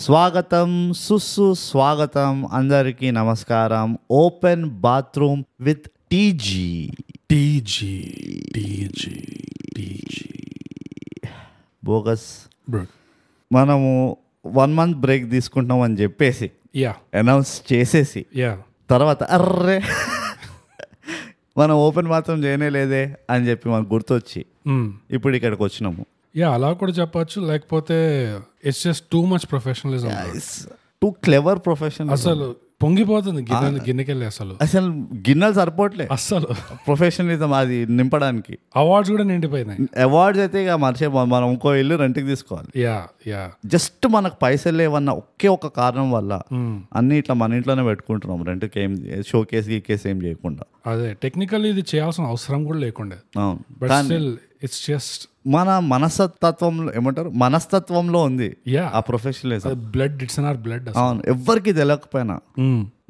స్వాగతం సుస్వాగతం అందరికీ నమస్కారం. Open bathroom with TG. Bogus మనము 1 month బ్రేక్ తీసుకుంటాం అని చెప్పేసి అనౌన్స్ చేసేసి తర్వాత అర్రే మనం ఓపెన్ బాత్రూమ్ చేయలేదే అని చెప్పి మనకు గుర్తొచ్చి ఇప్పుడు ఇక్కడికి వచ్చినాము. అలా కూడా చెప్పచ్చు, లేకపోతే it's just too much professionalism, two clever professional. అసలు పొంగిపోతుంది గిన్నెకెళ్ళి. అసలు గిన్నెలు సరిపోవట్లే అసలు ప్రొఫెషనలిజం అది నింపడానికి. అవార్డ్స్ కూడా నిండిపోయినాయి. అవార్డ్స్ అయితే ఇక మనం ఇంకో ఇల్లు రెంట్కి తీసుకోవాలి. జస్ట్ మనకు పైసలు లేవన్న ఒకే ఒక కారణం వల్ల అన్ని ఇట్లా మన ఇంట్లోనే పెట్టుకుంటున్నాం. రెంట్కి ఏం షో కేసు ఈ కేసు ఏం చేయకుండా. అదే టెక్నికల్లీ ఇది చేయాల్సిన అవసరం కూడా లేకుండా. బట్ స్టిల్ ఇట్స్ జస్ట్ మన మనస్తత్వంలో ఏమంటారు, మనస్తత్వంలో ఉంది ఆ professionalism. Blood, it's in our blood. అవును, ఎవ్వరికి తెలియకపోయినా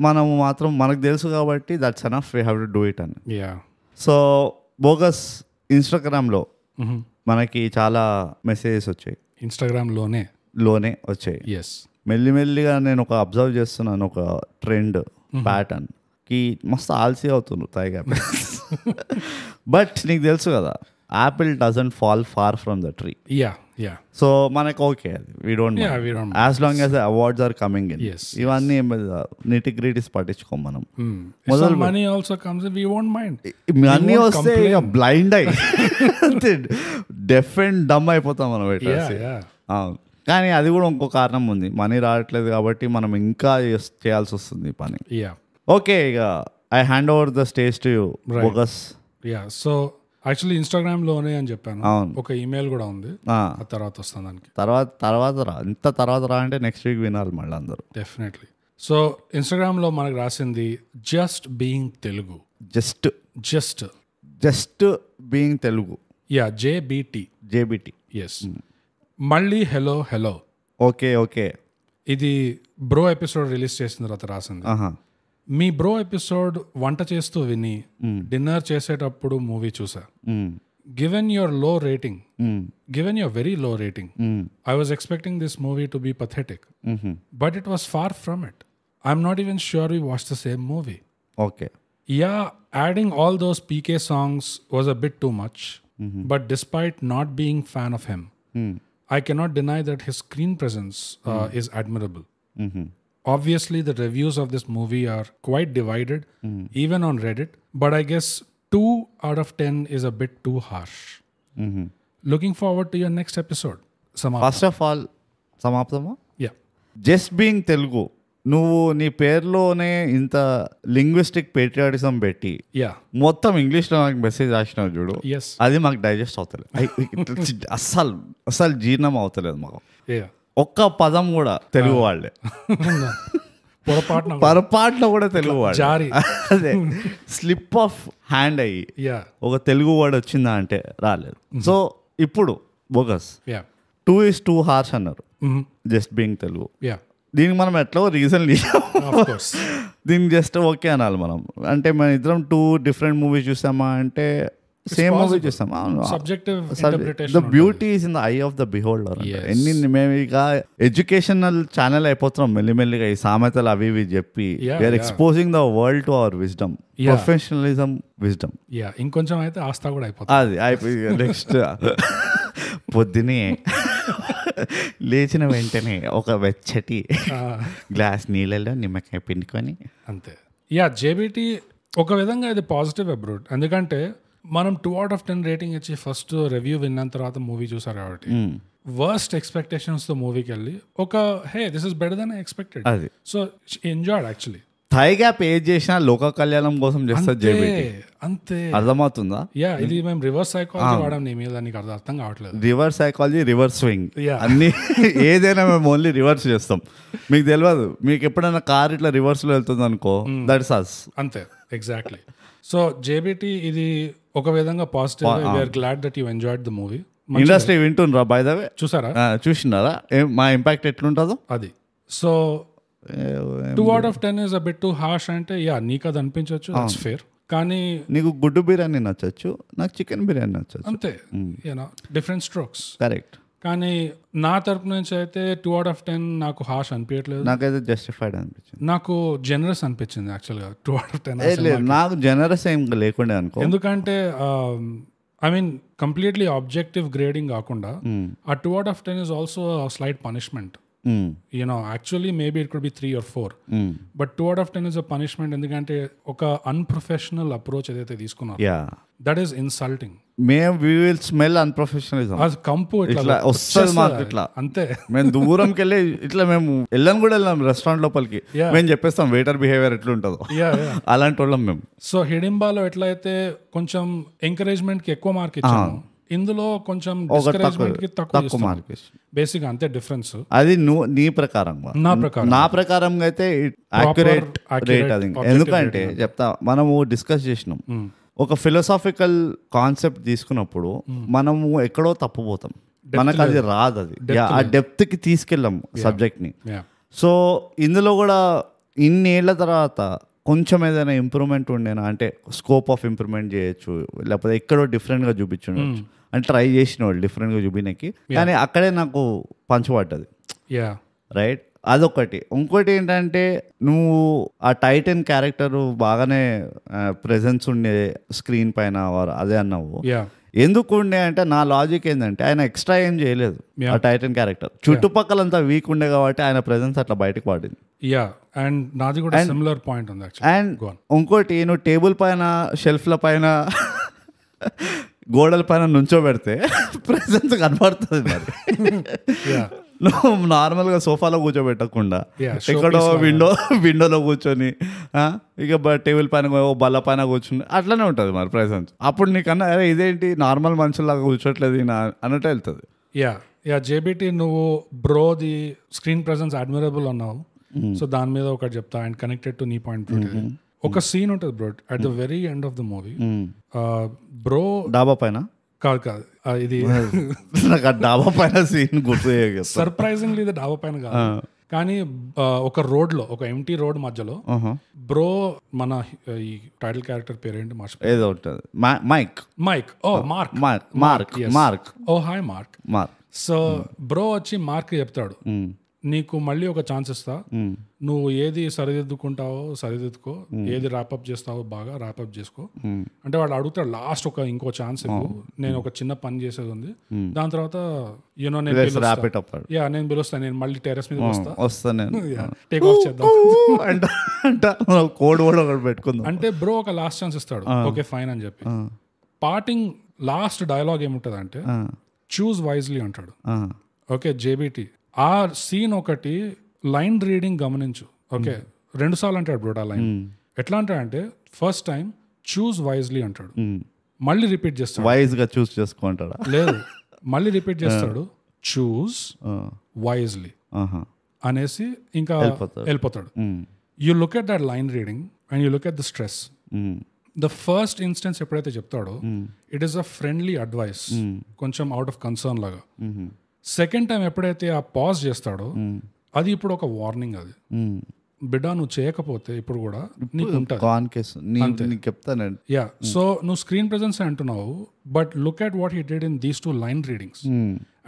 మనము మాత్రం మనకు తెలుసు కాబట్టి that's enough, we have to do it అని. సో బోగస్ ఇన్స్టాగ్రామ్లో మనకి చాలా మెసేజెస్ వచ్చాయి. ఇన్స్టాగ్రామ్లోనే వచ్చాయి. మెల్లిమెల్లిగా నేను ఒక అబ్జర్వ్ చేస్తున్నాను, ఒక ట్రెండ్ ప్యాటర్న్ కి మస్తు ఆల్సీ అవుతున్నారు తాయిగా. బట్ నీకు తెలుసు కదా, apple doesn't fall far from the tree. So మనకు okay, we don't as long as awards are coming in. ఇవన్నీ నిటి గ్రీటీస్ పట్టించుకోం మనం. Money also comes, we won't mind. అన్నీ వస్తే ఇక బ్లైండ్ అయ్యి డెఫ్ అండ్ డమ్ అయిపోతాం మనం. కానీ అది కూడా ఇంకో కారణం ఉంది, మనీ రావట్లేదు కాబట్టి మనం ఇంకా చేయాల్సి వస్తుంది పని. ఓకే, ఇక I hand over the stage to you bogus. So actually Instagram లోనే అని చెప్పాను, ఒక ఈమెయిల్ కూడా ఉంది, ఆ తర్వాత వస్తాను దానికి. తర్వాత రా అంటే నెక్స్ట్ వీక్ వినాలి మళ్ళీ అందరూ డెఫినెట్లీ. సో ఇన్స్టాగ్రామ్ లో మనకు రాసింది just being Telugu. Just being Telugu. JBT. Yes. మళ్ళీ హలో. ఓకే. ఇది బ్రో ఎపిసోడ్ రిలీజ్ చేసిన తర్వాత రాసింది. మీ బ్రో ఎపిసోడ్ వంట చేస్తూ విని డిన్నర్ చేసేటప్పుడు మూవీ చూసా. Given your very low rating, I was expecting this movie to be pathetic, but it was far from it. I'm not even sure we watch the same movie. Okay. Adding all those PK songs was a bit too much, but despite not being fan of him, I cannot deny that his screen presence is admirable. Obviously, the reviews of this movie are quite divided, even on Reddit, but I guess 2 out of 10 is a bit too harsh. Looking forward to your next episode. First of all, Samaptama? Yeah. Just being Telugu. నువ్వు నీ పేరులోనే ఇంత linguistic patriotism పెట్టి మొత్తం ఇంగ్లీష్లో నాకు message రాసినావు చూడు, అది మాకు డైజెస్ట్ అవుతలేదు. అస్సలు జీర్ణం అవుతలేదు మాకు. ఒక్క పదం కూడా తెలుగు వాళ్ళే, పొరపాటున కూడా తెలుగు వాళ్ళు అదే స్లిప్ ఆఫ్ హ్యాండ్ అయ్యి ఒక తెలుగు వర్డ్ వచ్చిందా అంటే రాలేదు. సో ఇప్పుడు బోగస్ 2 is too harsh అన్నారు, జస్ట్ బీయింగ్ తెలుగు. దీనికి మనం ఎట్లా రీజన్ దీనికి జస్ట్ ఓకే అనాలి మనం. అంటే మన ఇద్దరం 2 different మూవీస్ చూసామా అంటే సేమ్ మూవీ చూస్తాం. The beauty is in the I of the beholder. మేము ఇక ఎడ్యుకేషనల్ ఛానల్ అయిపోతున్నాం మెల్లిమెల్లిగా, ఈ సామెతలు అవి ఇవి చెప్పి we're exposing the world to our wisdom, professionalism, wisdom. ఇంకొంచెం అయితే ఆస్థా కూడా అయిపోతుంది. అది అయిపోయి నెక్స్ట్ పొద్దునే లేచిన వెంటనే ఒక వెచ్చటి గ్లాస్ నీళ్ళలో నిమ్మకాయ పిండుకొని అంతే. జేబిటి ఒక విధంగా ఇది పాజిటివ్ అబ్రోడ్, ఎందుకంటే మనం 2 out of 10 రేటింగ్ ఇచ్చి ఫస్ట్ రివ్యూ విన్న తర్వాత మూవీ చూసారు కాబట్టి వర్స్ట్ ఎక్స్పెక్టేషన్స్ తో మూవీకి వెళ్ళి ఒక hey this is better than I expected, so enjoyed actually. థై గ్యాప్ ఏజ్ చేసినా లోక కళ్యాణం కోసం చేస్తారు అంతే. అర్థమవుతుందా? ఇది మేము రివర్స్ సైకాలజీ వాడాం నీ మీద, నీకు అర్థం కావట్లేదు. రివర్స్ సైకాలజీ, రివర్స్ స్వింగ్ అన్ని ఏదైనా మేము ఓన్లీ రివర్స్ చేస్తాం. మీకు తెలియదు, మీకు ఎప్పుడైనా కార్ ఇట్లా రివర్స్ లో వెళ్తుంది అనుకో, దట్స్ అస్. అంతే, ఎగ్జాక్ట్లీ. సో జేబిటి ఇది ఒక విధంగా positive. We're glad that you enjoyed the movie. Industry వింటుండ్రా బై ద వే? చూసినారా మా ఇంపాక్ట్ ఎట్లుంటుందో అది. So 2 out of 10 is a bit too harsh అంటే నీకు అది అనిపించవచ్చు, దట్స్ ఫేర్. కానీ నీకు గుడ్డు బిర్యానీ నచ్చచ్చు, నాకు చికెన్ బిర్యానీ నచ్చచ్చు, అంతే. Different strokes. కరెక్ట్. కానీ నా తరపు నుంచి అయితే 2 out of 10 నాకు హార్ష్ అనిపించట్లేదు. నాకైతే జస్టిఫైడ్ అనిపించింది. నాకు జనరస్ అనిపించింది యాక్చువల్గా 2 out of 10. లేదు, నాకు జనరస్ ఏం లేకుండా అనుకో. ఎందుకంటే I mean completely objective grading కాకుండా ఆ 2 out of 10 is also a slight punishment. You know, actually maybe it could be 3 or 4. But 2 out of 10 is a punishment ఎందుకంటే ఒక అన్ప్రొఫెషనల్ అప్రోచ్ ఏదైతే తీసుకున్నారు, దట్ ఈస్ ఇన్సల్టింగ్. మేము we will smell అన్ప్రొఫెషనలిజం. అది కంపు ఇట్లా వస్తుంది మాకు, ఇట్లా అంతే. మేము దూరంకి వెళ్ళి ఇట్లా మేము వెళ్ళని కూడా వెళ్ళాం రెస్టారెంట్ లోపలికి, మేము చెప్పేస్తాం వెయిటర్ బిహేవియర్ ఎట్లా ఉంటుందో, అలాంటి వాళ్ళం మేము. సో హిడింబాలో ఎట్లయితే కొంచెం ఎంకరేజ్మెంట్ కి ఎక్కువ మార్క్ ఇచ్చాము, ఇందులో కొంచెం డిస్కరేజ్మెంట్ కి తక్కువ మార్క్. బేసిక్ అంతే డిఫరెన్స్. అది నీ ప్రకారంగా, నా ప్రకారంగా అయితే యాక్యురేట్ రేట్ అది. ఎందుకంటే చెప్తా, మనము డిస్కస్ చేసినాం, ఒక ఫిలాసాఫికల్ కాన్సెప్ట్ తీసుకున్నప్పుడు మనము ఎక్కడో తప్పుపోతాం, మనకు అది రాదు, అది ఆ డెప్త్ కి తీసుకెళ్ళాం సబ్జెక్ట్ ని. సో ఇందులో కూడా ఇన్నేళ్ల తర్వాత కొంచెం ఏదైనా ఇంప్రూవ్మెంట్ ఉండేనా అంటే స్కోప్ ఆఫ్ ఇంప్రూవ్మెంట్ చేయొచ్చు, లేకపోతే ఎక్కడో డిఫరెంట్గా చూపించుండొచ్చు అని ట్రై చేసిన వాళ్ళు డిఫరెంట్గా చూపినకి, కానీ అక్కడే నాకు పంచబడ్డది. రైట్, అదొకటి. ఇంకోటి ఏంటంటే నువ్వు ఆ టైటన్ క్యారెక్టర్ బాగానే ప్రెజెన్స్ ఉండే స్క్రీన్ పైన అదే అన్నావు. ఎందుకు ఉండే అంటే నా లాజిక్ ఏంటంటే ఆయన ఎక్స్ట్రా ఏం చేయలేదు ఆ టైటన్ క్యారెక్టర్, చుట్టుపక్కలంతా వీక్ ఉండే కాబట్టి ఆయన ప్రెజెన్స్ అట్లా బయటకు పడింది. అండ్ ఇంకోటి, నువ్వు టేబుల్ పైన షెల్ఫ్ల పైన గోడల పైన నుంచోబెడితే ప్రెజెన్స్ కనపడుతుంది. మరి నువ్వు నార్మల్గా సోఫాలో కూర్చోబెట్టకుండా ఎక్కడో విండోలో కూర్చొని ఇక టేబుల్ పైన బల్ల పైన కూర్చుని అట్లనే ఉంటుంది మరి ప్రెజెన్స్. అప్పుడు నీకన్నా అరే ఇదేంటి నార్మల్ మనుషుల్లాగా కూర్చోట్లేదు అన్నట్టు వెళ్తుంది. జేబీటీ, నువ్వు బ్రోది స్క్రీన్ ప్రెజెన్స్ అడ్మిరబుల్ అన్నావు. సో దాని మీద ఒకటి చెప్తా అండ్ కనెక్టెడ్ టు నీ పాయింట్. ఒక సీన్ ఉంటుంది bro at the very end of the movie. Bro డాబా పైన కాదు ఇది డాబా పైన సీన్ గుర్తు, సర్ప్రైజింగ్లీ ఇది డాబా పైన కాదు, కానీ ఒక రోడ్ లో, ఒక ఎంటీ రోడ్ మధ్యలో బ్రో, మన ఈ టైటిల్ క్యారెక్టర్ పేరేంటి ఏదో ఉంటుంది, మైక్ ఓ హాయ్ మార్క్. సో బ్రో వచ్చి మార్క్ చెప్తాడు, నీకు మళ్ళీ ఒక ఛాన్స్ ఇస్తా, నువ్వు ఏది సరిదిద్దుకుంటావో సరిదిద్దుకో, ఏది ర్యాపప్ చేస్తావో బాగా ర్యాపప్ చేసుకో అంటే వాడు అడుగుతాడు లాస్ట్ ఇంకో ఛాన్స్ ఇవ్వు, నేను ఒక చిన్న పని చేసేది ఉంది, దాని తర్వాత యూనో నేను పిలుస్తాను, నేను మళ్ళీ టెర్రస్ మీద వస్తాను, టేక్ ఆఫ్ చేద్దాం కోడ్ పెట్టుకుందాం అంటే బ్రో ఒక లాస్ట్ ఛాన్స్ ఇస్తాడు. ఓకే ఫైన్ అని చెప్పి పార్టింగ్ లాస్ట్ డైలాగ్ ఏముంటది అంటే చూజ్ వైజ్లీ అంటాడు. ఓకే జేబీటీ, ఆ సీన్ ఒకటి లైన్ రీడింగ్ గమనించు. ఓకే 2 సార్లు అంటాడు బ్రో ఆ లైన్. ఎట్లా అంటాడంటే ఫస్ట్ టైం చూజ్ వైజ్లీ అంటాడు, మళ్ళీ రిపీట్ చేస్తాడు, వైజ్ గా చూస్ చేసుకుంటాడా లేదు, మళ్ళీ రిపీట్ చేస్తాడు చూజ్ వైజ్లీ అనేసి ఇంకా వెళ్ళిపోతాడు. You look at that line reading and you look at the stress. The first instance ఎప్పుడైతే చెప్తాడో it is a friendly advice, కొంచెం అవుట్ ఆఫ్ కన్సర్న్ లాగా. సెకండ్ టైం ఎప్పుడైతే ఆ పాజ్ చేస్తాడో అది ఇప్పుడు ఒక వార్నింగ్. అది బిడ్డ నువ్వు చేయకపోతే ఇప్పుడు కూడా నీకు ఉంటుంది. యా, సో నువ్వు స్క్రీన్ ప్రెజెన్స్ అంటున్నావు, but look at what he did in these 2 line readings.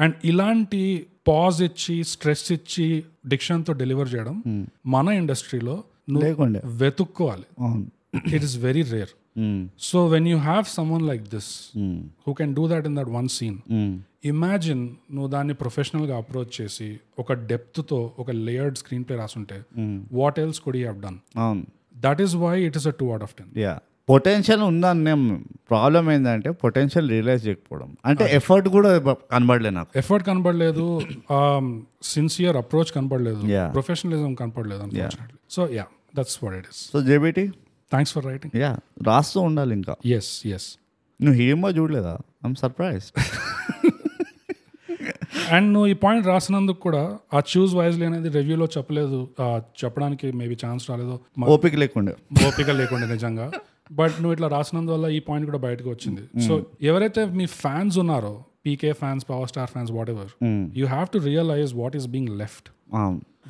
And ఇలాంటి పాజ్ ఇచ్చి స్ట్రెస్ ఇచ్చి డిక్షన్ తో డెలివర్ చేయడం మన ఇండస్ట్రీలో నువ్వు వెతుక్కోవాలి. It is very rare. So when you have someone like this who can do that in that one scene, imagine నువ్వు దాన్ని ప్రొఫెషనల్ గా అప్రోచ్ చేసి ఒక డెప్త్ తో ఒక లేయర్డ్ స్క్రీన్ ప్లే రాసుంటే what else could you have done? That is why it is a 2 out of 10. Potential ఉందని. Problem ఏంటంటే పొటెన్షియల్ రియలైజ్ చేయకపోవడం, అంటే ఎఫర్ట్ కూడా కనబడలేదు, నాకు ఎఫర్ట్ కనబడలేదు, సిన్సియర్ అప్రోచ్ కనబడలేదు, ప్రొఫెషనలిజం కనబడలేదు unfortunately. So yeah, that's what it is. So JBT, thanks for writing. రాస్తూ ఉండాలి ఇంకా. ఎస్ నువ్వు హీమో చూడలేదా? I'm surprised. అండ్ నువ్వు ఈ పాయింట్ రాసినందుకు కూడా ఆ చూజ్ వైజ్లీ అనేది రివ్యూలో చెప్పలేదు, చెప్పడానికి మేబీ ఛాన్స్ రాలేదు, ఓపిక లేకుండా నిజంగా. బట్ నువ్వు ఇట్లా రాసినందువల్ల ఈ పాయింట్ కూడా బయటకు వచ్చింది. సో ఎవరైతే మీ ఫ్యాన్స్ ఉన్నారో, PK fans, power star fans, whatever, you have to realise what is being left.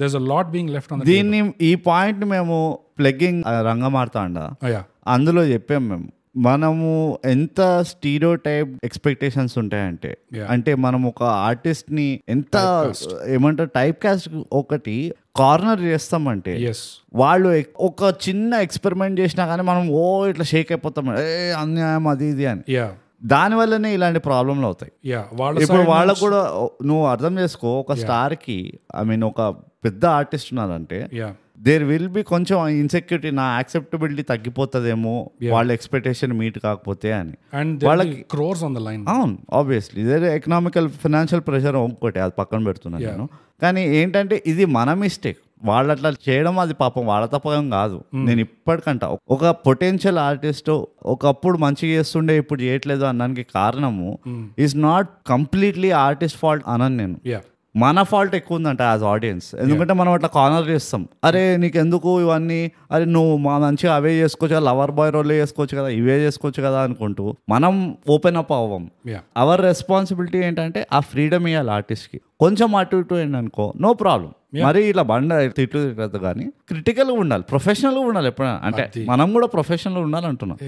There's a lot being left on the table. ఈ పాయింట్ మేము ప్లగ్గింగ్ రంగమార్తా అండ అందులో చెప్పాం మేము, మనము ఎంత స్టీరియోటైప్ ఎక్స్పెక్టేషన్స్ ఉంటాయంటే, అంటే మనం ఒక ఆర్టిస్ట్ ని ఎంత ఏమంటారు టైప్ కాస్ట్ ఒకటి కార్నర్ చేస్తామంటే, వాళ్ళు ఒక చిన్న ఎక్స్పెరిమెంట్ చేసినా కానీ మనం ఇట్లా షేక్ అయిపోతాం, అన్యాయం అది ఇది అని. దాని వల్లనే ఇలాంటి ప్రాబ్లంలు అవుతాయి. ఇప్పుడు వాళ్ళకు కూడా నువ్వు అర్థం చేసుకో, ఒక స్టార్ కి ఐ మీన్ ఒక పెద్ద ఆర్టిస్ట్ ఉన్నారంటే దేర్ విల్ బి కొంచెం ఇన్సెక్యూరిటీ, నా యాక్సెప్టబిలిటీ తగ్గిపోతుందేమో వాళ్ళ ఎక్స్పెక్టేషన్ మీట్ కాకపోతే అని. వాళ్ళకి క్రోర్స్ ఆన్ ద లైన్. అవును, ఆబ్వియస్లీ ఇదే ఎకనామికల్ ఫైనాన్షియల్ ప్రెషర్ ఇంకోటి, అది పక్కన పెడుతున్నాను నేను. కానీ ఏంటంటే ఇది మన మిస్టేక్. వాళ్ళు అట్లా చేయడం అది పాపం వాళ్ళ తప్పం కాదు. నేను ఇప్పటికంట ఒక పొటెన్షియల్ ఆర్టిస్ట్ ఒకప్పుడు మంచిగా చేస్తుండే ఇప్పుడు చేయట్లేదు అనడానికి కారణము is not completely artist fault అనను నేను. మన ఫాల్ట్ ఎక్కువ ఉందంట యాజ్ ఆడియన్స్. ఎందుకంటే మనం అట్లా కార్నర్ చేస్తాం, అరే నీకెందుకు ఇవన్నీ, అరే నువ్వు మా మంచిగా అవే చేసుకోవచ్చు కదా, లవర్ బాయ్ రోలే చేసుకోవచ్చు కదా, ఇవే చేసుకోవచ్చు కదా అనుకుంటూ మనం ఓపెన్ అప్ అవ్వం. అవర్ రెస్పాన్సిబిలిటీ ఏంటంటే ఆ ఫ్రీడమ్ ఇవ్వాలి ఆర్టిస్ట్కి. కొంచెం అటు ఇటు ఏంటనుకో నో ప్రాబ్లం, మరి ఇలా బండ తిట్టు కానీ క్రిటికల్గా ఉండాలి, ప్రొఫెషనల్గా ఉండాలి ఎప్పుడైనా. అంటే మనం కూడా ప్రొఫెషనల్గా ఉండాలి అంటున్నాం.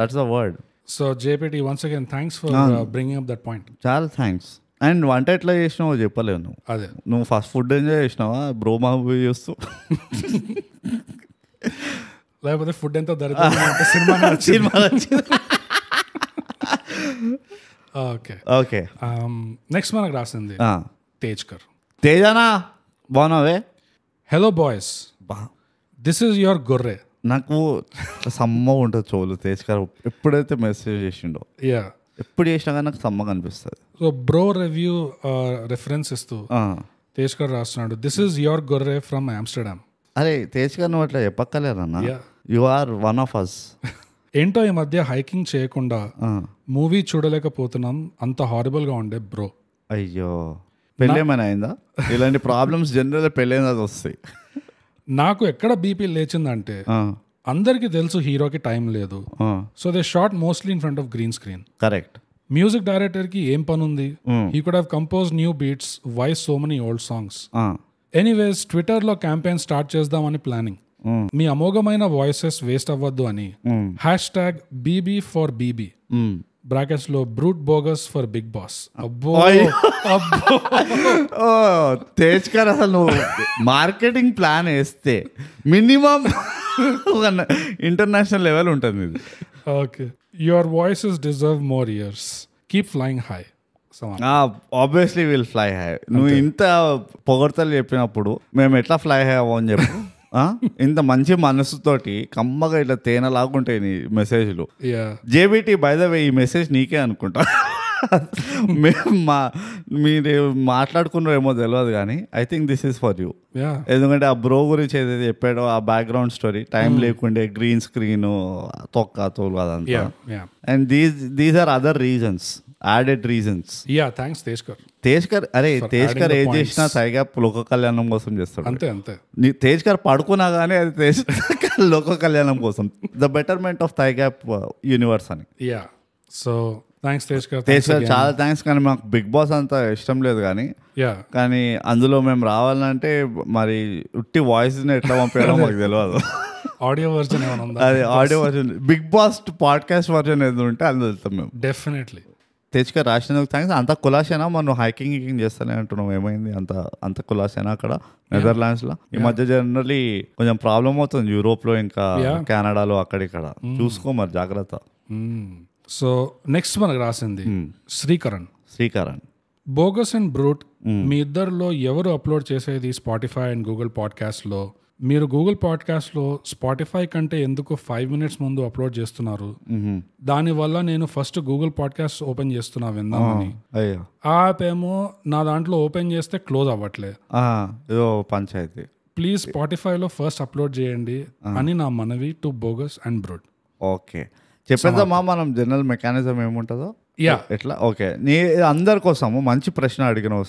That's the word. So JPT once again thanks for bringing up that point. చాలా థ్యాంక్స్. అండ్ వంట ఎట్లా చేసినావో చెప్పలేవు నువ్వు. అదే నువ్వు ఫస్ట్ ఫుడ్ ఎంజాయ్ చేసినావా బ్రో మూవీ చూస్తూ, లేకపోతే ఫుడ్ ఎంత దరిద్రంగా సినిమా నచ్చింది. Okay okay. నెక్స్ట్ మనకు రాసింది తేజ్కర్. తేజానా బాగున్నావే? Hello boys, this is your గొర్రె. నాకు సమ్మ ఉంటుంది చోలు తేజ్కర్ ఎప్పుడైతే మెసేజ్ చేసిండో, ఎప్పుడు చేసినా కానీ నాకు సమ్మగా అనిపిస్తుంది. సో బ్రో రివ్యూ రెఫరెన్స్ ఇస్తూ తేజ్కర్ రాస్తున్నాడు, దిస్ ఈజ్ యువర్ గొర్రె ఫ్రమ్ ఆమ్స్టర్డామ్. అరే తేజ్కర్ నువ్వు అట్లా చెప్పక్కర్లేదన్నా, you are one of us. ఏంటో ఈ మధ్య హైకింగ్ చేయకుండా మూవీ చూడలేకపోతున్నాం, అంత హారబుల్ గా ఉండే బ్రో. అయ్యో పెళ్ళేమైనా అయిందా? ఇలాంటి ప్రాబ్లమ్స్ జనరల్ పెళ్ళైనా వస్తాయి. నాకు ఎక్కడ బీపీ లేచిందంటే, అందరికి తెలుసు హీరోకి టైం లేదు, so they shot mostly in front of green screen. Correct. Music director కి ఏం పని ఉంది? He could have compose new beats, why so many old songs? Anyways Twitter లో క్యాంపెయిన్ స్టార్ట్ చేద్దామని ప్లానింగ్. మీ అమోఘమైన వాయిసెస్ వేస్ట్ అవ్వద్దు అని #BB4BB బ్రాకెట్స్ లో brute bogus for big boss. అబ్బో తేజ్కర్ అసలు నువ్వు మార్కెటింగ్ ప్లాన్ వేస్తే మినిమం ఇంటర్నేషనల్ లెవెల్ ఉంటుంది ఇది. Okay, your voices deserve more years, keep flying high. Obviously will fly high. నువ్వు ఇంత పొగడ్తలు చెప్పినప్పుడు మేము ఎట్లా ఫ్లై హై అవ్వని చెప్పు. ఇంత మంచి మనసుతోటి కమ్మగా ఇట్లా తేనెలాగుంటాయి నీ మెసేజ్లు. JBT బై ద వే ఈ మెసేజ్ నీకే అనుకుంటా. మీరు మాట్లాడుకున్నారేమో తెలియదు కానీ I think this is for you. ఎందుకంటే ఆ బ్రో గురించి ఏదైతే చెప్పాడో ఆ బ్యాక్గ్రౌండ్ స్టోరీ, టైం లేకుండే గ్రీన్ స్క్రీన్ తొక్క తోలు అదంతా. And these are other reasons, added reasons. Tejkar అరే తేజ్కర్ ఏం చేసినా సైగా లోక కళ్యాణం కోసం చేస్తాడు. అంతే అంతే. తేజ్కర్ పడుకున్నా కానీ అది తేజ్కర్ లోక కళ్యాణం కోసం, the betterment of thigh gap universe అని. So thanks Tejkar. చాలా థ్యాంక్స్. కానీ మాకు బిగ్ బాస్ అంత ఇష్టం లేదు కానీ అందులో మేము రావాలంటే మరి ఉట్టి వాయిస్ ఎట్లా పంపించడం మాకు తెలియదు. ఆడియో వర్జన్ అది audio version, big boss podcast version ఏదో ఉంటే అందులో వెళ్తాం మేము. డెఫినెట్లీ. తేజ్కర్ రాసినందుకు థ్యాంక్స్. అంత కులాసేనా మనం హైకింగ్ చేస్తానే అంటున్నాం, ఏమైంది? అంత కులాసేనా అక్కడ నెదర్లాండ్స్ లో? ఈ మధ్య జనరల్లీ కొంచెం ప్రాబ్లం అవుతుంది యూరోప్ లో, ఇంకా కెనడాలో అక్కడిక్కడ. చూసుకో మరి జాగ్రత్త. సో నెక్స్ట్ మనకు రాసింది శ్రీకరణ్. బోగస్ అండ్ బ్రూట్, మీ ఇద్దరిలో ఎవరు అప్లోడ్ చేసేది స్పాటిఫై అండ్ గూగుల్ పాడ్కాస్ట్ లో? మీరు గూగుల్ పాడ్కాస్ట్ లో స్పాటిఫై కంటే ఎందుకు 5 minutes ముందు అప్లోడ్ చేస్తున్నారు? దానివల్ల నేను ఫస్ట్ గూగుల్ పాడ్కాస్ట్ ఓపెన్ చేస్తున్నా విందామని. ఆ యాప్ ఏమో నా దాంట్లో ఓపెన్ చేస్తే క్లోజ్ అవ్వట్లే. పంచాయతీ. ప్లీజ్ స్పాటిఫైలో ఫస్ట్ అప్లోడ్ చేయండి అని నా మనవి to bogus and brute. Okay, చెప్పేద్దామా మనం జనరల్ మెకానిజం ఏముంటుందో ఎట్లా? ఓకే, నీ అందరి కోసము మంచి ప్రశ్న అడిగినావు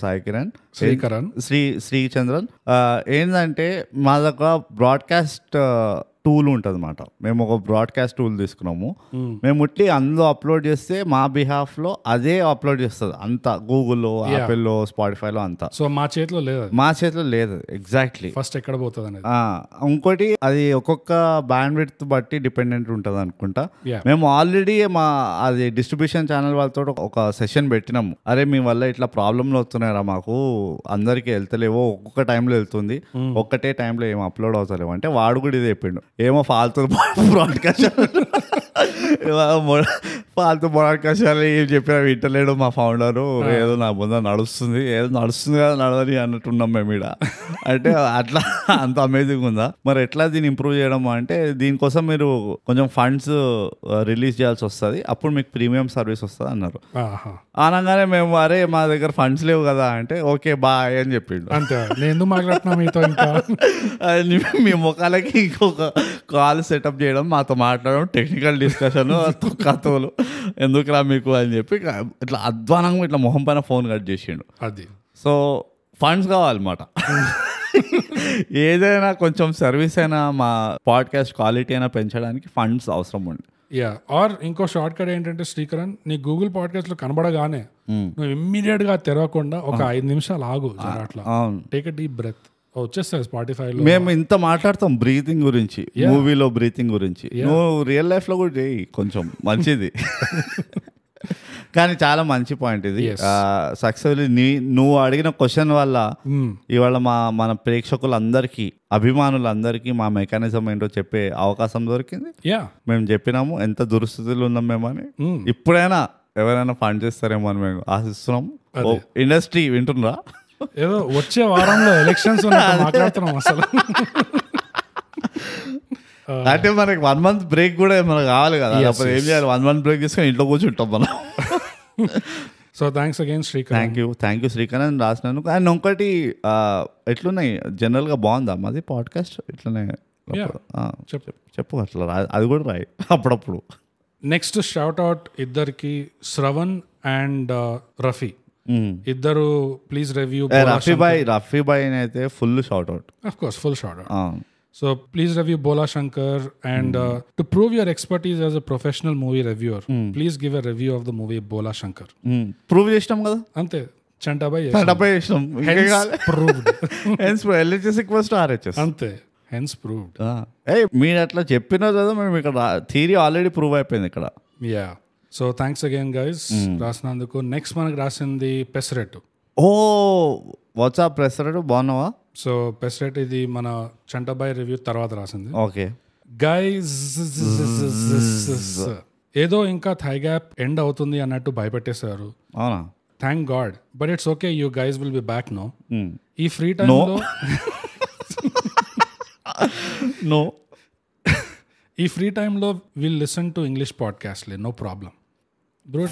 శ్రీచంద్రన్. ఏంటంటే మా దగ్గర బ్రాడ్కాస్ట్ టూల్ ఉంటుంది అనమాట. మేము ఒక బ్రాడ్కాస్ట్ టూల్ తీసుకున్నాము. మేము ఉట్టి అందులో అప్లోడ్ చేస్తే మా బిహాఫ్లో అదే అప్లోడ్ చేస్తుంది అంతా, గూగుల్లో, యాపిల్లో, స్పాటిఫైలో అంతా. సో మా చేతిలో లేదు ఎగ్జాక్ట్లీ. ఫస్ట్ ఎక్కడ పోతుంది అనేది. ఇంకోటి అది ఒక్కొక్క బ్యాండ్ విడ్త్ బట్టి డిపెండెంట్ ఉంటుంది అనుకుంటా. మేము ఆల్రెడీ అది డిస్ట్రిబ్యూషన్ ఛానల్ వాళ్ళతో ఒక సెషన్ పెట్టినాము. అరే మీ వల్ల ఇట్లా ప్రాబ్లంలు వస్తున్నాయరా, మాకు అందరికి వెళ్తలేవో, ఒక్కొక్క టైంలో వెళ్తుంది, ఒక్కటే టైంలో ఏం అప్లోడ్ అవుతలేవు అంటే వాడు కూడా ఇది చెప్పిండు, ఏమో ఫాల్తూ బ్రాడ్కాస్ట్ బ్రాడ్కాస్ట్ ఏం చెప్పినా వింటలేడు మా ఫౌండరు, ఏదో నా ముందు నడుస్తుంది కదా నడదని అన్నట్టున్నాం మేము ఇక్కడ. అంటే అట్లా అంత అమేజింగ్ ఉందా? మరి ఎట్లా దీన్ని ఇంప్రూవ్ చేయడం అంటే దీనికోసం మీరు కొంచెం ఫండ్స్ రిలీజ్ చేయాల్సి వస్తుంది, అప్పుడు మీకు ప్రీమియం సర్వీస్ వస్తుంది అన్నారు. అనగానే మేము అరే మా దగ్గర ఫండ్స్ లేవు కదా అంటే ఓకే బాయ్ అని చెప్పిండు. అంతే, నేను మాట్లాడుతున్నా మీతో. ఇంకా మీ ముఖాలకి ఇంకొక కాల్ సెటప్ చేయడం, మాతో మాట్లాడడం, టెక్నికల్ డిస్కషన్, కథలు ఎందుకురా మీకు అని చెప్పి ఇట్లా అధ్వానంగా ఇట్లా మొహం పైన ఫోన్ కట్ చేసిండు. అది సో ఫండ్స్ కావాలన్నమాట. ఏదైనా కొంచెం సర్వీస్ అయినా, మా పాడ్కాస్ట్ క్వాలిటీ అయినా పెంచడానికి ఫండ్స్ అవసరం ఉంది. ఆర్ ఇంకో షార్ట్ కట్ ఏంటంటే శ్రీకరణ్, నీ గూగుల్ పాడ్కాస్ట్ లో కనబడగానే నువ్వు ఇమ్మీడియట్ గా తెరవకుండా ఒక 5 నిమిషాలు ఆగు, అట్లా టేక్ ఎ డీప్ బ్రెత్, వచ్చేస్తుంది స్పాటిఫైలో. మేము ఇంత మాట్లాడతాం బ్రీతింగ్ గురించి, మూవీలో బ్రీతింగ్ గురించి, నువ్వు రియల్ లైఫ్ లో కూడా చేయి, కొంచెం మంచిది. కానీ చాలా మంచి పాయింట్ ఇది. సక్సెస్ఫుల్లీ నువ్వు అడిగిన క్వశ్చన్ వల్ల ఇవాళ మన ప్రేక్షకులందరికీ, అభిమానులందరికీ మా మెకానిజం ఏంటో చెప్పే అవకాశం దొరికింది. మేము చెప్పినాము ఎంత దురుస్థితులు ఉన్నాం మేమని. ఇప్పుడైనా ఎవరైనా ఫండ్ చేస్తారేమో అని మేము ఆశిస్తున్నాము. ఇండస్ట్రీ వింటున్నారా? ఏదో వచ్చే వారంలో ఎలక్షన్స్ మాట్లాడుతున్నాం అసలు. అంటే మనకి 1 month బ్రేక్ కూడా మనకు కావాలి కదా, అప్పుడు ఏం చేయాలి? 1 month బ్రేక్ తీసుకొని ఇంట్లో కూర్చుంటాం మనం. So thanks again Srikaran. Thank you Srikaran రాసినందుకు. అండ్ ఇంకోటి ఎట్లున్నాయి జనరల్గా, బాగుందా మాది పాడ్కాస్ట్? ఇట్లనే చెప్పు అట్లా అది కూడా రాయి అప్పుడప్పుడు. నెక్స్ట్ షౌట్ అవుట్ ఇద్దరికి, శ్రవణ్ అండ్ రఫీ. ఇద్దరు ప్లీజ్ రివ్యూ. రఫీ బాయ్ అయితే full shout out, of course full shout out. So please review Bola Shankar and to prove your expertise as a professional movie reviewer, please give a review of the movie Bola Shankar. Prove చేస్తాం కదా అంతే, చంటాబాయ్ చేస్తాం. proved. Hence LHS equals to RHS. అంతే, hence proved. మీరు అట్లా చెప్పినా కదా, మేము ఇక్కడ థియరీ ఆల్రెడీ ప్రూవ్ అయిపోయింది ఇక్కడ. సో థ్యాంక్స్ అగైన్ గైస్ రాసినందుకు. నెక్స్ట్ మనకు రాసింది పెసరెట్టు. వాట్సాప్ పెసరెట్టు, బాగున్నావా? సో పెసరెట్ ఇది మన చంటాబాయ్ రివ్యూ తర్వాత రాసింది. ఓకే గైస్, ఏదో ఇంకా థై గ్యాప్ ఎండ్ అవుతుంది అన్నట్టు భయపెట్టేశారు. అవునా? Thank god, but it's okay, you guys will be back no. ఈ ఫ్రీ టైంలో ఈ ఫ్రీ టైంలో will listen to English podcast, no problem.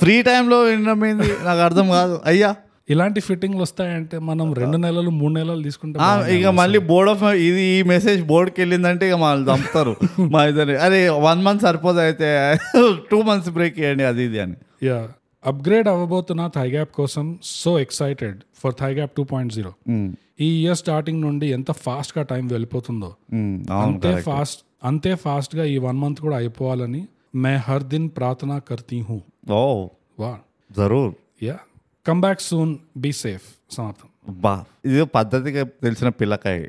Free టైంలో వినమైంది నాకు అర్థం కాదు అయ్యా. ఇలాంటి ఫిట్టింగ్లు వస్తాయంటే మనం 2 నెలలు 3 నెలలు తీసుకుంటాం. ఇక మళ్ళీ బోర్డ్ ఆఫ్ ఇది ఈ మెసేజ్ బోర్డ్కి వెళ్ళిందంటే ఇక మళ్ళీ చంపుతారు మా ఇద్దరు. అరే 1 month సరిపోదు, అయితే 2 months బ్రేక్ ఇవ్వండి అది ఇది అని. అప్గ్రేడ్ అవ్వబోతున్న థైగ్యాప్ కోసం సో ఎక్సైటెడ్ ఫర్ థైగ్యాప్ 2.0. ఈ ఇయర్ స్టార్టింగ్ నుండి ఎంత ఫాస్ట్ గా టైం వెళ్ళిపోతుందో, అంతే ఫాస్ట్ గా ఈ 1 month కూడా అయిపోవాలని మే హర్ దిన్ ప్రార్థనా కర్తీ హూ. జరూర్. Come back soon, be safe. సమాప్తం. ఇది పద్ధతిగా తెలిసిన పిల్లకాయ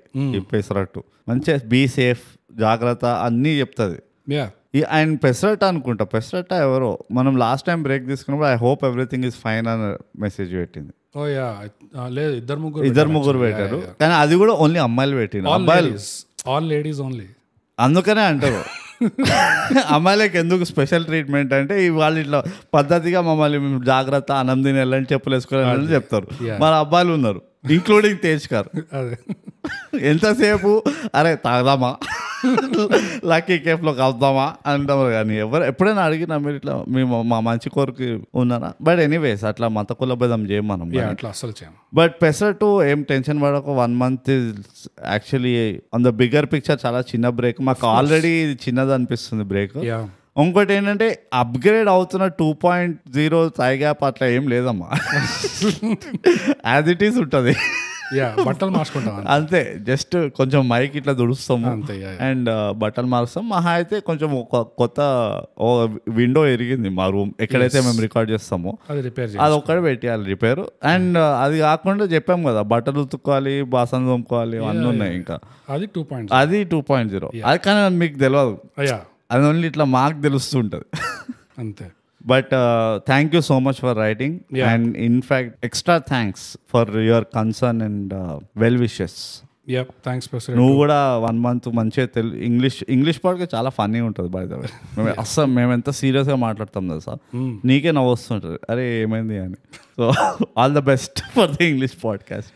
పెసరట్టు, మంచిగా బీ సేఫ్, జాగ్రత్త అన్నీ చెప్తుంది. ఆయన పెసరట్ట అనుకుంటా, పెసరట్ట ఎవరో మనం లాస్ట్ టైం బ్రేక్ తీసుకున్నప్పుడు I hope everything is fine అని మెసేజ్ పెట్టింది. లేదు, ఇద్దరు ముగ్గురు పెట్టారు, కానీ అది కూడా ఓన్లీ అమ్మాయిలు పెట్టింది, అబ్బాయిలు ఆల్ లేడీస్ ఓన్లీ. అందుకనే అంటారు అమ్మాయిలకి ఎందుకు స్పెషల్ ట్రీట్మెంట్ అంటే వాళ్ళు ఇట్లా పద్ధతిగా మమ్మల్ని జాగ్రత్త, అన్నం తిని వెళ్ళని, చెప్పులు వేసుకోవాలని చెప్తారు. మన అబ్బాయిలు ఉన్నారు, ఇంక్లూడింగ్ తేజ్ గారు. ఎంతసేపు అరే తాగదామా, లక్కీ కేఫ్లో కలుద్దామా అంటారు. కానీ ఎప్పుడైనా అడిగినా మీరు ఇట్లా మేము మా మంచి కోరిక ఉన్నారా? బట్ ఎనీవేస్ అట్లా మత కులభేదం చేయం మనం, అట్లా అసలు చేయం. బట్ పెసరట్టు ఏం టెన్షన్ పడక, 1 month actually on the bigger picture చాలా చిన్న బ్రేక్. మాకు ఆల్రెడీ చిన్నది అనిపిస్తుంది బ్రేక్. ఇంకోటి ఏంటంటే అప్గ్రేడ్ అవుతున్న 2.0 థై గ్యాప్ అట్లా ఏం లేదమ్మా, యాజ్ ఇట్ ఈస్ ఉంటుంది. బట్టలు మార్చుకుంటాం అంతే, జస్ట్ కొంచెం మైక్ ఇట్లా దుడుస్తాము అండ్ బట్టలు మారుస్తాం. మహా అయితే కొంచెం కొత్త విండో ఎరిగింది మా రూమ్ ఎక్కడైతే మేము రికార్డ్ చేస్తామో అది ఒక్కడే పెట్టేయాలి రిపేర్. అండ్ అది కాకుండా చెప్పాం కదా బట్టలు ఉతుక్కోవాలి, బాసన తోముకోవాలి, అన్నీ ఉన్నాయి. ఇంకా అది 2.0. అది కానీ మీకు తెలియదు, అది ఓన్లీ ఇట్లా మాకు తెలుస్తుంటది అంతే. But thank you so much for writing and in fact extra thanks for your concern and well wishes. నువ్వు కూడా 1 month మంచిగా ఇంగ్లీష్ పాటకి చాలా ఫన్నీ ఉంటుంది బై ద వే. అస్సలు మేము ఎంత సీరియస్గా మాట్లాడతాం కదా సార్, నీకే నవ్వు వస్తుంటుంది అరే ఏమైంది అని. So all the best for the English podcast.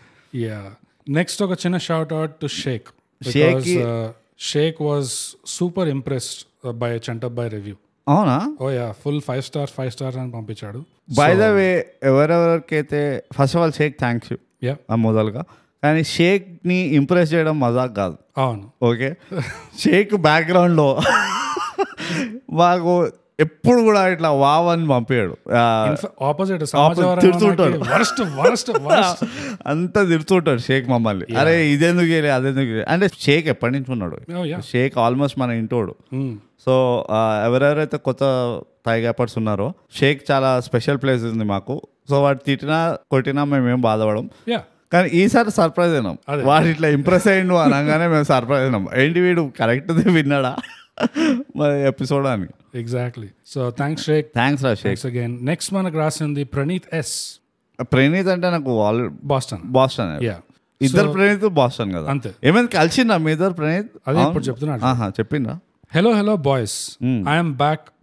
Next ఒక చిన్న shout out to Shaik. Shaik was super impressed by Chantabbai review. అవునా? ఓ యా, ఫుల్ 5 stars అని పంపించాడు. బై ద వే ఎవరెవరికైతే first of all Shaik thanks you మొదలుగా. కానీ షేక్ ని ఇంప్రెస్ చేయడం మజాక్ కాదు. అవును, ఓకే. షేక్ బ్యాక్గ్రౌండ్ లో మాకు ఎప్పుడు కూడా ఇట్లా వావ్ అని పంపాడు, ఆపోజిట్ తిడుతుంటాడు, అంతా తిడుతుంటాడు షేక్ మమ్మల్ని. అరే ఇదెందుకు అదెందుకు అంటే షేక్ ఎప్పటి నుంచి ఉన్నాడు, షేక్ ఆల్మోస్ట్ మన ఇంటోడు. సో ఎవరెవరైతే కొత్త థాయ్ గ్యాపర్స్ ఉన్నారో షేక్ చాలా స్పెషల్ ప్లేస్ ఉంది మాకు. సో వాడు తిట్టినా కొట్టినా మేమేం బాధపడం. కానీ ఈసారి సర్ప్రైజ్ అయినాం, వాడు ఇట్లా ఇంప్రెస్ అయ్యిండు అనగానే మేము సర్ప్రైజ్ అయినాం. ఏంటి వీడు కరెక్ట్ విన్నాడా మరి ఎపిసోడ్ అని. Exactly. So thanks Sheikh. Thanks రా షేక్. అగైన్ నెక్స్ట్ మనకు రాసింది ప్రణీత్ ఎస్. ప్రణీత్ అంటే నాకు బాస్టన్ ఇద్దరు ప్రణీత్ బాస్టన్ కదా. అంతే. ఏమైనా కలిసిందా మీ ఇద్దరు ప్రణీత్? అదే ఇప్పుడు చెప్తున్నా. చెప్పిందా? Hello boys, I'm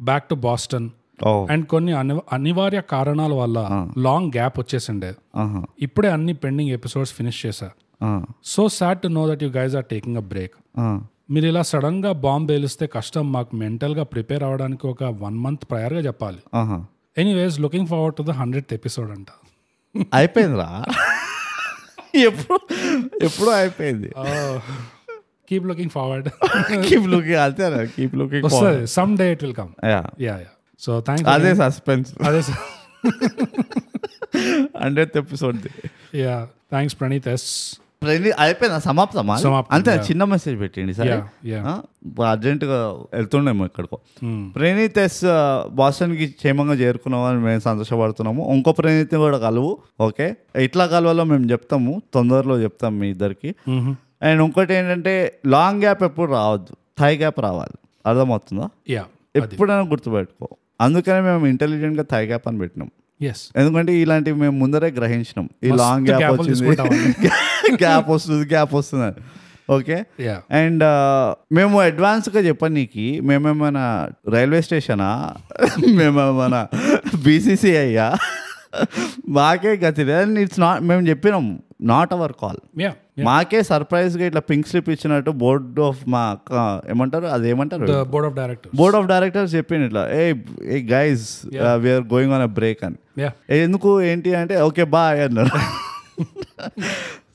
back to Boston and కొన్ని అనివార్య కారణాల వల్ల లాంగ్ గ్యాప్ వచ్చేసిండే. ఇప్పుడే అన్ని పెండింగ్ ఎపిసోడ్స్ ఫినిష్ చేశా. So sad to know that you guys are taking a break. మీరు ఇలా సడన్ గా బాంబ్ పేలిస్తే కష్టం, మాకు మెంటల్ గా ప్రిపేర్ అవడానికి ఒక 1 month ప్రయర్ గా చెప్పాలి. Anyways looking forward to the 100th episode అంట. అయిపోయిందిరా, ఎప్పుడు అయిపోయింది. Keep looking forward. Keep looking అంతేనా? Keep looking forward. Some day it will come. Yeah. So thanks. అదే suspense. 100th episode. Yeah, thanks Praneeth S. అయిపోయిందా? సమాప్తమా? అంతే. చిన్న మెసేజ్ పెట్టండి సరే, అర్జెంటుగా వెళ్తుండేమో ఎక్కడికో. ప్రణీత్ ఎస్ బాస్టన్కి క్షేమంగా చేరుకున్నాము అని మేము సంతోషపడుతున్నాము. ఇంకో ప్రణీత్ కూడా కలువు, ఓకే? ఇట్లా కలవాలో మేము చెప్తాము, తొందరలో చెప్తాం మీ ఇద్దరికి. అండ్ ఇంకోటి ఏంటంటే లాంగ్ గ్యాప్ ఎప్పుడు రావద్దు, థై గ్యాప్ రావాలి. అర్థమవుతుందా? ఎప్పుడైనా గుర్తుపెట్టుకో. అందుకనే మేము ఇంటెలిజెంట్గా థై గ్యాప్ అని పెట్టినాం. ఎందుకంటే ఇలాంటివి మేము ముందరే గ్రహించినాం. ఈ లాంగ్ గ్యాప్ వచ్చింది, గ్యాప్ వస్తుంది. ఓకే. అండ్ మేము అడ్వాన్స్గా చెప్పండి నీకు, మేమేమైనా రైల్వే స్టేషనా, మేమేమైనా బీసీసీఐయా, మాకే గతి లేదు. ఇట్స్ నాట్, మేము చెప్పినాం నాట్ అవర్ కాల్. మాకే సర్ప్రైజ్గా ఇట్లా పింక్ స్లిప్ ఇచ్చినట్టు బోర్డ్ ఆఫ్ ఏమంటారు, అదేమంటారు, బోర్డ్ ఆఫ్ డైరెక్టర్స్ చెప్పింది ఇట్లా, hey guys we're going on a break అని. ఎందుకు ఏంటి అంటే ఓకే బాయ్ అన్నారు.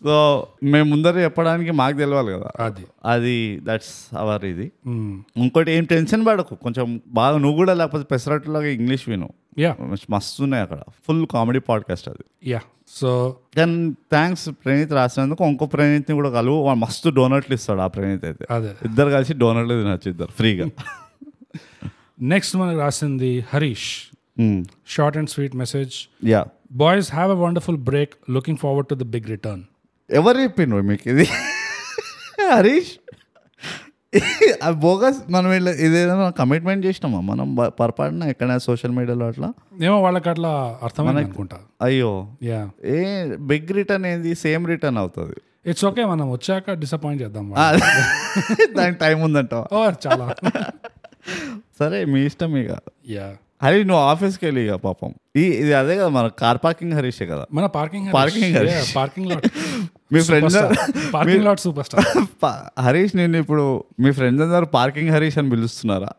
సో మేము ముందర చెప్పడానికి మాకు తెలియాలి కదా, అది దట్స్ అవర్ ఇది. ఇంకోటి ఏం టెన్షన్ పడకు, కొంచెం బాగా నువ్వు కూడా లేకపోతే పెసరట్టులాగా ఇంగ్లీష్ విను, మస్తు ఉన్నాయి అక్కడ, ఫుల్ కామెడీ పాడ్కాస్ట్ అది. సో దెన్ థ్యాంక్స్ ప్రణీత్ రాసినందుకు. ఇంకో ప్రణీత్ని కూడా కలువు, వాడు మస్తు డోనట్లు ఇస్తాడు ఆ ప్రణీత్ అయితే. ఇద్దరు కలిసి డోనట్లు తినచ్చు, ఇద్దరు ఫ్రీగా. నెక్స్ట్ మనకు రాసింది Harish. Short and sweet message. Boys have a wonderful break, looking forward to the big return. ఎవరు చెప్పిండ్రు మీకు ఇది? హరీష్ బోగస్. మనం ఇదేదైనా కమిట్మెంట్ చేసినామా మనం పొరపాటున ఎక్కడైనా సోషల్ మీడియాలో అట్లా? ఏమో వాళ్ళకి అట్లా అర్థమైంది అనుకుంటా. అయ్యో, ఏ బిగ్ రిటర్న్ ఏంది, సేమ్ రిటర్న్ అవుతుంది. ఇట్స్ ఓకే, మనం వచ్చాక డిసప్పాయింట్ చేద్దాం. దానికి టైం ఉందంట చాలా. సరే మీ ఇష్టం ఇక. హరి నువ్వు ఆఫీస్కి వెళ్ళి ఇక పాపం. ఇది అదే కదా మన కార్ పార్కింగ్ హరీషే కదా, మన పార్కింగ్ లాట్. మీ friends parking lot super star Harish. నేను ఇప్పుడు మీ ఫ్రెండ్స్ అందరూ పార్కింగ్ హరీష్ అని పిలుస్తున్నారా?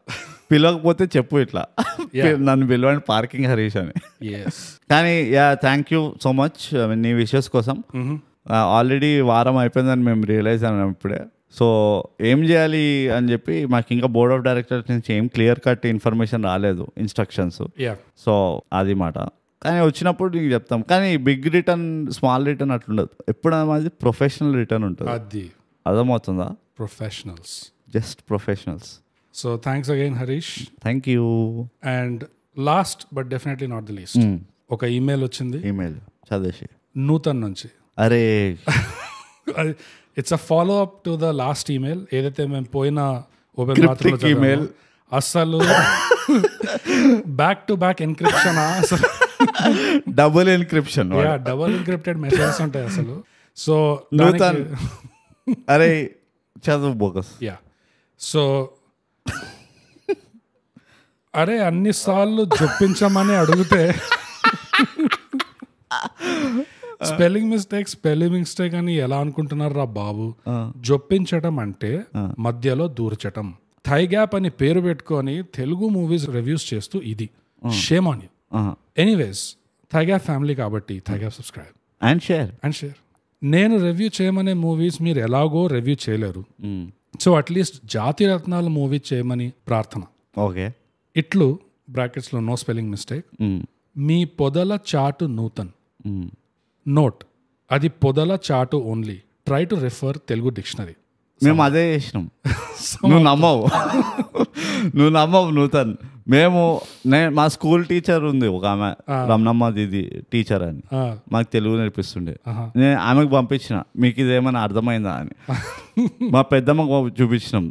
పిలవకపోతే చెప్పు, ఇట్లా నన్ను పిలవండి పార్కింగ్ హరీష్ అని. కానీ థ్యాంక్ యూ సో మచ్ నీ విషెస్ కోసం. ఆల్రెడీ వారం అయిపోయిందని మేము రియలైజ్ అయినాం ఇప్పుడే. సో ఏం చేయాలి అని చెప్పి మాకు ఇంకా బోర్డ్ ఆఫ్ డైరెక్టర్స్ నుంచి ఏం క్లియర్ కట్ ఇన్ఫర్మేషన్ రాలేదు, ఇన్స్ట్రక్షన్స్. సో అది మాట. కానీ వచ్చినప్పుడు నీకు చెప్తాం. కానీ బిగ్ రిటర్న్ స్మాల్ రిటర్న్ అట్లుండదు, ఎప్పుడైనా అది ప్రొఫెషనల్ రిటర్న్ ఉంటుంది. అది అర్థమవుతుందా? Professionals, just professionals. So thanks again Harish. Thank you. And last but definitely not the least, ఒక ఈమెయిల్ వచ్చింది. ఈమెయిల్ చదివేసి నూతన్ నుంచి. అరే it's a follow up to the last email, ఏదైతే మేము పోయిన ఓపెన్ బాత్రూమ్ ఈమెయిల్. అసలు బ్యాక్ టు బ్యాక్ ఎన్క్రిప్షన్, అసలు double encryption, double encrypted messages ఉంటాయి అసలు. సో నూతన్ అరే చదువు బోగస్. యా, సో అరే అన్నిసార్లు జొప్పించమని అడిగితే స్పెల్లింగ్ మిస్టేక్ అని ఎలా అనుకుంటున్నారు రా బాబు. జొప్పించటం అంటే మధ్యలో దూర్చటం. థై గ్యాప్ అని పేరు పెట్టుకొని తెలుగు మూవీస్ రివ్యూస్ చేస్తూ ఇది shame on you. Anyways, thigh gap family కాబట్టి thigh gap subscribe and share. నేను రివ్యూ చేయమనే మూవీస్ మీరు ఎలాగో రివ్యూ చేయలేరు, సో అట్లీస్ట్ జాతి రత్నాల మూవీ చేయమని ప్రార్థన. ఓకే. ఇట్లు బ్రాకెట్స్లో నో స్పెల్లింగ్ మిస్టేక్. మీ పొదల చాటు నూతన్. నోట్, అది పొదల చాటు only. Try to refer Telugu dictionary. మేము అదే చేసినాం. నువ్వు నమ్మవు నూతన్. మేము మా స్కూల్ టీచర్ ఉంది ఒక ఆమె, రమణమ్మ దీది టీచర్ అని, మాకు తెలుగు నేర్పిస్తుండే. నేను ఆమెకు పంపించిన, మీకు ఇదేమైనా అర్థమైందా అని. మా పెద్దమ్మకు చూపించినాం.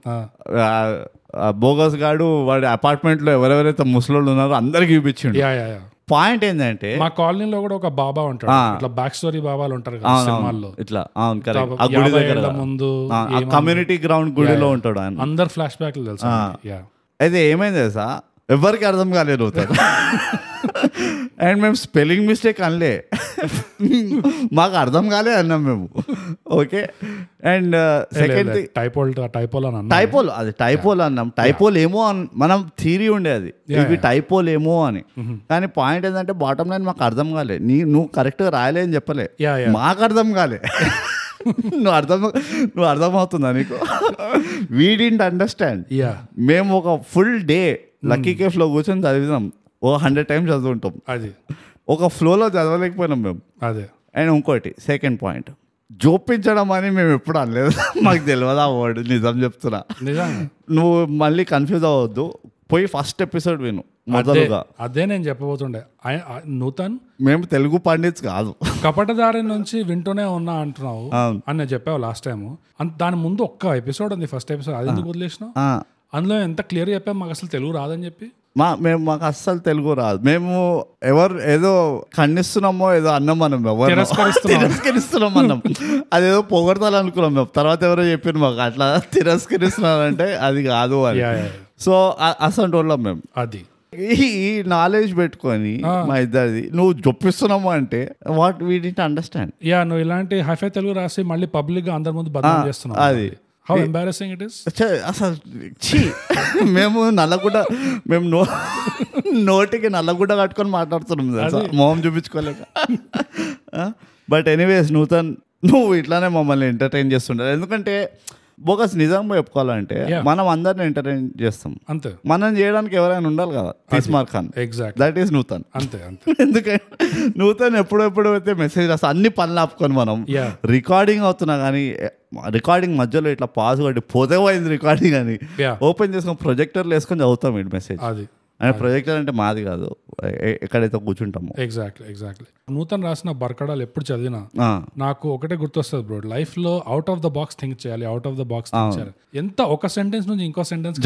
బోగస్ గాడు వాడి అపార్ట్మెంట్లో ఎవరెవరైతే ముసలోళ్ళు ఉన్నారో అందరికి చూపించిండు. పాయింట్ ఏంటంటే మా కాలనీలో కూడా ఒక బాబా ఉంటాడు, ఇట్లా బ్యాక్ స్టోరీ బాబాలు ఉంటారు సినిమాల్లో ఇట్లా. గుడి దగ్గర ముందు కమ్యూనిటీ గ్రౌండ్ గుడిలో ఉంటాడు ఆయన. అందరు ఫ్లాష్ బ్యాక్లు తెలుసు. అయితే ఏమైంది తెలుసా, ఎవరికి అర్థం కాలేదు అవుతారు. అండ్ మేము స్పెల్లింగ్ మిస్టేక్ అనలే, మాకు అర్థం కాలే అన్నాం మేము. ఓకే. అండ్ సెకండ్ టైపోల్, అది టైపోల్ అన్నాం. టైపోల్ ఏమో మనం థీరీ ఉండే అది, ఇవి టైపోల్ ఏమో అని. కానీ పాయింట్ ఏంటంటే బాటమ్ లైన్ మాకు అర్థం కాలే. నువ్వు కరెక్ట్గా రాయలే అని చెప్పలే, మాకు అర్థం కాలే. నువ్వు అర్థమవుతుందా నీకు? We didn't understand. మేము ఒక ఫుల్ డే లక్కీ కేఫ్లో కూర్చొని చదివినాం, 100 times చదువుంటాం. అది ఒక ఫ్లోలో చదవలేకపోయినాం మేము. అదే. అండ్ ఇంకోటి సెకండ్ పాయింట్, జోపించడం అని మేము ఎప్పుడు అనలేదు. మాకు తెలియదు ఆ వర్డ్, నిజం చెప్తున్నా. నువ్వు మళ్ళీ కన్ఫ్యూజ్ అవ్వద్దు, పోయి ఫస్ట్ ఎపిసోడ్ విను మొదలుగా. అదే నేను చెప్పబోతుండే. నూతన్, మేము తెలుగు పండిట్స్ కాదు, కపటదారి నుంచి వింటూనే ఉన్నా అంటున్నావు అని నేను చెప్పావు లాస్ట్ టైం. దాని ముందు ఒక్క ఎపిసోడ్ ఉంది, ఫస్ట్ ఎపిసోడ్, అది ఎందుకు వదిలేసినావు? అందులో ఎంత క్లియర్ చెప్పాం మాకు అసలు తెలుగు రాదని చెప్పి. మాకు అస్సలు తెలుగు రాదు. మేము ఎవరు ఏదో ఖండిస్తున్నామో ఏదో అన్నాం, మనం ఎవరు తిరస్కరిస్తున్నాం అన్నాం. అదేదో పొగడతాలు అనుకున్నాం మేము. తర్వాత ఎవరో చెప్పారు మాకు అట్లా తిరస్కరిస్తున్నారంటే అది కాదు అని. సో అసలు వాళ్ళం మేము. అది ఈ నాలెడ్జ్ పెట్టుకొని మా ఇద్దరిది నువ్వు జొప్పిస్తున్నాము అంటే వాట్ వీ డిడ్ంట్ అండర్స్టాండ్. నువ్వు ఇలాంటి హైఫై తెలుగు రాసి మళ్ళీ పబ్లిక్ గా అందరి ముందు బదనాం చేస్తున్నావు. అది how embarrassing it is. అసలు మేము నల్లగుడ్డ, మేము నోటికి నల్లగుడ్డ కట్టుకొని మాట్లాడుతున్నాం తెలుసా, మొహం చూపించుకోలేక. బట్ ఎనీవేస్ నూతన్, నువ్వు ఇట్లానే మమ్మల్ని ఎంటర్టైన్ చేస్తుంటారు. ఎందుకంటే బోగస్ నిజంగా చెప్పుకోవాలంటే మనం అందరిని ఎంటర్టైన్ చేస్తాం అంతే. మనం చేయడానికి ఎవరైనా ఉండాలి కదా, Teesmar Khan. Exact, that is Nutan. అంతే అంతే. ఎందుకంటే నూతన్ ఎప్పుడెప్పుడు అయితే మెసేజ్ రాస్తా అన్ని పనులు ఆపుకొని మనం రికార్డింగ్ అవుతున్నా కానీ రికార్డింగ్ మధ్యలో ఇట్లా పాజ్ కొట్టి పోతే పోయింది రికార్డింగ్ అని ఓపెన్ చేసుకొని ప్రొజెక్టర్లు వేసుకొని చదువుతాం ఈ మెసేజ్. అది అంటే ప్రొజెక్టర్ అంటే మాది కాదు, ఎక్కడైతే కూర్చుంటాము. ఎగ్జాక్ట్లీ. నూతన్ రాసిన బర్కడాలు ఎప్పుడు చదివినా నాకు ఒకటే గుర్తొస్తుంది బ్రో, లైఫ్ లో out of the box think చేయాలి, out of the box think చేయాలి. ఎంత ఒక సెంటెన్స్ నుంచి ఇంకో సెంటెన్స్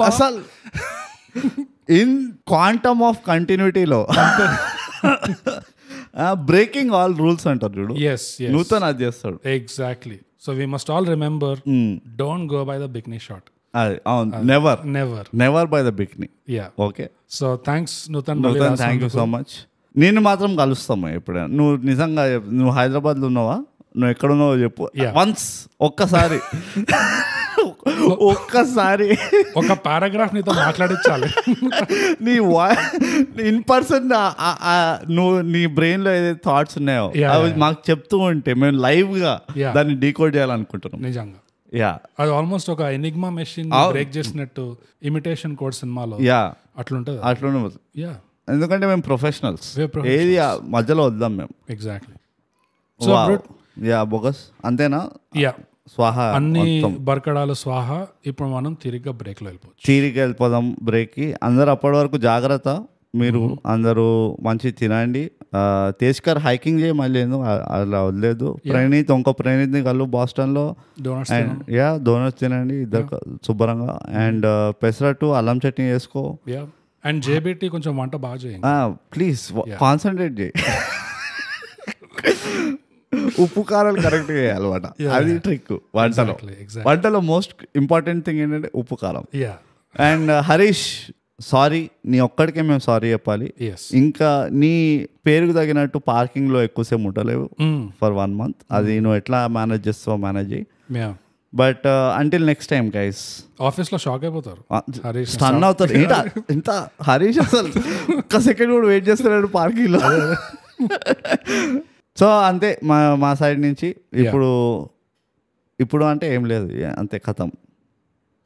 అసలు ఇన్ క్వాంటమ్ ఆఫ్ కంటిన్యూటీలో బ్రేకింగ్ ఆల్ రూల్స్ అంటారు చూడు, నూతన్ అది చేస్తాడు. Exactly. So we must all remember, don't go by the bikini shot. Never by the bikini. Okay. So thanks Nutan, thank you so much. నేను మాత్రం కలుస్తాము ఎప్పుడైనా. నువ్వు నిజంగా నువ్వు హైదరాబాద్లో ఉన్నావా, నువ్వు ఎక్కడున్నావో చెప్పు. వన్స్ ఒక్కసారి ఒక పారాగ్రాఫ్ నీతో మాట్లాడించాలి. నీ ఇన్ పర్సన్ నువ్వు నీ బ్రెయిన్ లో ఏదైతే థాట్స్ ఉన్నాయో అవి మాకు చెప్తూ ఉంటే మేము లైవ్ గా దాన్ని డీకోడ్ చేయాలనుకుంటున్నాం. నిజంగా అది ఆల్మోస్ట్ ఒక ఎనిగ్మా మెషిన్ బ్రేక్ చేసినట్టు ఇమిటేషన్ కోడ్ సినిమాలో అట్లుంటది. ఎందుకంటే మేము ప్రొఫెషనల్స్, ఏది మధ్యలో వద్దాం మేము. ఎగ్జాక్ట్లీ. యా బోగస్ అంతేనా? యా స్వాహా అన్ని బర్కడాలు స్వాహా. ఇప్పుడు మనం తిరిగ్గా బ్రేక్లో వెళ్ళిపోవచ్చు. తిరిగి వెళ్ళిపోదాం బ్రేక్కి. అందరు అప్పటి వరకు జాగ్రత్త, మీరు అందరూ మంచి తినండి. తేజ్కర్ హైకింగ్ చేయి, మళ్ళీ అలా వదిలేదు. ప్రణీత్ ఇంకో ప్రణీత్ని కలు బాస్టన్లో. యా డోనట్స్ తినండి ఇద్దరు శుభ్రంగా. అండ్ పెసరట్టు అల్లం చట్నీ చేసుకో. అండ్ జేబీటీ కొంచెం వంట బాగా చేయండి ప్లీజ్, కాన్సన్ట్రేట్ చేయి. ఉప్పు కారాలు కరెక్ట్ చేయాలన్నమాట, అది ట్రిక్ వంటలో. వంటలో మోస్ట్ ఇంపార్టెంట్ థింగ్ ఏంటంటే ఉప్పు కారం. అండ్ హరీష్, సారీ, నీ ఒక్కడికే మేము సారీ చెప్పాలి. ఇంకా నీ పేరుకు తగినట్టు పార్కింగ్లో ఎక్కువసేపు ఉండలేవు ఫర్ 1 month. అది నువ్వు ఎట్లా మేనేజ్ చేస్తావు మేనేజ్ చేయి. But until next time guys. ఆఫీస్లో షాక్ అయిపోతారు, స్టన్ అవుతారు. ఇంత హరీష్ అసలు ఒక్క సెకండ్ కూడా వెయిట్ చేస్తున్నాడు పార్కింగ్లో. సో అంతే మా సైడ్ నుంచి. ఇప్పుడు అంటే ఏం లేదు, అంతే కథం.